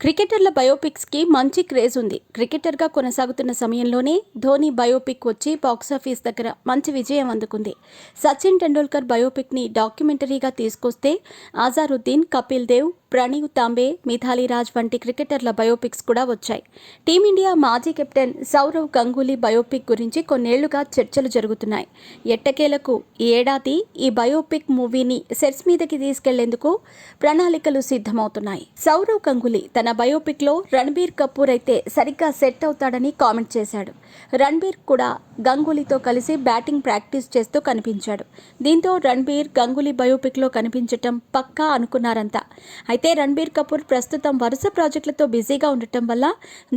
క్రికెటర్ల బయోపిక్స్కి మంచి క్రేజ్ ఉంది. క్రికెటర్గా కొనసాగుతున్న సమయంలోనే ధోని బయోపిక్ వచ్చి బాక్సాఫీస్ దగ్గర మంచి విజయం అందుకుంది. సచిన్ టెండూల్కర్ బయోపిక్ని డాక్యుమెంటరీగా తీసుకొస్తే అజారుద్దీన్, కపిల్ దేవ్, ప్రణీవ్ తాంబే, మిథాలీ రాజ్ వంటి క్రికెటర్ల బయోపిక్స్ కూడా వచ్చాయి. టీమిండియా మాజీ కెప్టెన్ సౌరవ్ గంగూలీ బయోపిక్ గురించి కొన్నేళ్లుగా చర్చలు జరుగుతున్నాయి. ఎట్టకేలకు ఈ ఏడాది ఈ బయోపిక్ మూవీని సెట్స్ మీదకి తీసుకెళ్లేందుకు ప్రణాళికలు సిద్ధమవుతున్నాయి. సౌరవ్ గంగూలీ తన బయోపిక్లో రణబీర్ కపూర్ అయితే సరిగ్గా సెట్ అవుతాడని కామెంట్ చేశాడు. రణబీర్ కూడా గంగూలీతో కలిసి బ్యాటింగ్ ప్రాక్టీస్ చేస్తూ కనిపించాడు. దీంతో రణబీర్ గంగూలీ బయోపిక్లో కనిపించటం పక్కా అనుకున్నారంతా. అయితే రణబీర్ కపూర్ ప్రస్తుతం వరుస ప్రాజెక్టులతో బిజీగా ఉండటం వల్ల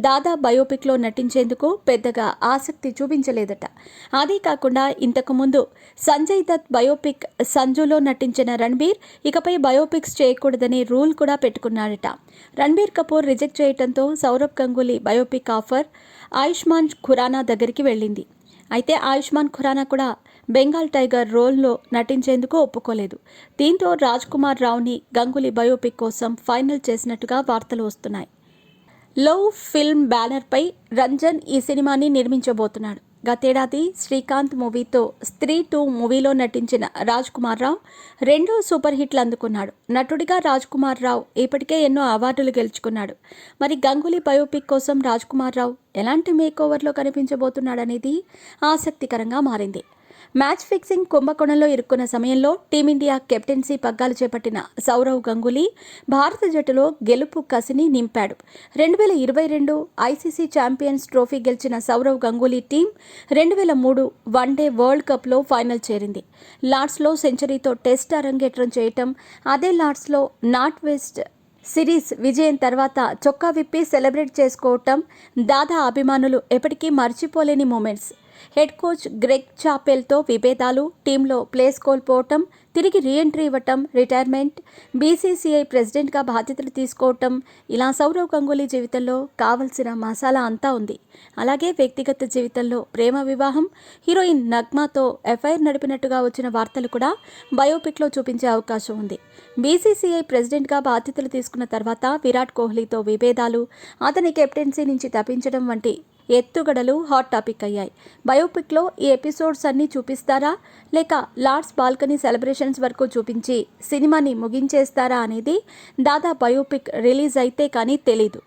దాదా బయోపిక్లో నటించేందుకు పెద్దగా ఆసక్తి చూపించలేదట. అదే కాకుండా ఇంతకుముందు సంజయ్ దత్ బయోపిక్ సంజులో నటించిన రణబీర్ ఇకపై బయోపిక్స్ చేయకూడదనే రూల్ కూడా పెట్టుకున్నాడట. రణబీర్ కపూర్ రిజెక్ట్ చేయడంతో సౌరవ్ గంగూలీ బయోపిక్ ఆఫర్ ఆయుష్మాన్ ఖురానా దగ్గరికి వెళ్ళింది. అయితే ఆయుష్మాన్ ఖురానా కూడా బెంగాల్ టైగర్ రోల్లో నటించేందుకు ఒప్పుకోలేదు. దీంతో రాజ్ కుమార్ రావుని గంగూలీ బయోపిక్ కోసం ఫైనల్ చేసినట్టుగా వార్తలు వస్తున్నాయి. లవ్ ఫిల్మ్ బ్యానర్పై రంజన్ ఈ సినిమాని నిర్మించబోతున్నాడు. గతేడాది శ్రీకాంత్ మూవీతో స్త్రీ 2 మూవీలో నటించిన రాజ్ కుమార్ రావు రెండో సూపర్ హిట్లు అందుకున్నాడు. నటుడిగా రాజ్ కుమార్ రావు ఇప్పటికే ఎన్నో అవార్డులు గెలుచుకున్నాడు. మరి గంగూలీ బయోపిక్ కోసం రాజ్ కుమార్ రావు ఎలాంటి మేకోవర్లో కనిపించబోతున్నాడనేది ఆసక్తికరంగా మారింది. మ్యాచ్ ఫిక్సింగ్ కుంభకోణంలో ఇరుక్కున్న సమయంలో టీమిండియా కెప్టెన్సీ పగ్గాలు చేపట్టిన సౌరవ్ గంగూలీ భారత జట్టులో గెలుపు కసిని నింపాడు. 2022 ఐసీసీ ఛాంపియన్స్ ట్రోఫీ గెలిచిన Sourav Ganguly team 2003 one day world కప్లో ఫైనల్ చేరింది. లార్డ్స్లో సెంచరీతో టెస్ట్ అరంగేట్రం చేయటం, అదే లార్డ్స్లో నార్త్ వెస్ట్ సిరీస్ విజయం తర్వాత చొక్కా విప్పి సెలబ్రేట్ చేసుకోవటం దాదా అభిమానులు ఎప్పటికీ మర్చిపోలేని మూమెంట్స్. హెడ్ కోచ్ గ్రెగ్ చాపెల్తో విభేదాలు, టీంలో ప్లేస్ కోల్పోవటం, తిరిగి రీఎంట్రీ ఇవ్వటం, రిటైర్మెంట్, బీసీసీఐ ప్రెసిడెంట్గా బాధ్యతలు తీసుకోవటం, ఇలా సౌరవ్ గంగూలీ జీవితంలో కావలసిన మసాలా అంతా ఉంది. అలాగే వ్యక్తిగత జీవితంలో ప్రేమ వివాహం, హీరోయిన్ నగ్మాతో ఎఫ్ఐఆర్ నడిపినట్టుగా వచ్చిన వార్తలు కూడా బయోపిక్లో చూపించే అవకాశం ఉంది. బీసీసీఐ ప్రెసిడెంట్గా బాధ్యతలు తీసుకున్న తర్వాత విరాట్ కోహ్లీతో విభేదాలు, అతని కెప్టెన్సీ నుంచి తప్పించడం వంటి ఎత్తుగడలు హాట్ టాపిక్ అయ్యాయి. బయోపిక్లో ఈ ఎపిసోడ్స్ అన్నీ చూపిస్తారా, లేక లార్డ్స్ బాల్కనీ సెలబ్రేషన్స్ వరకు చూపించి సినిమాని ముగించేస్తారా అనేది దాదా బయోపిక్ రిలీజ్ అయితే కానీ తెలీదు.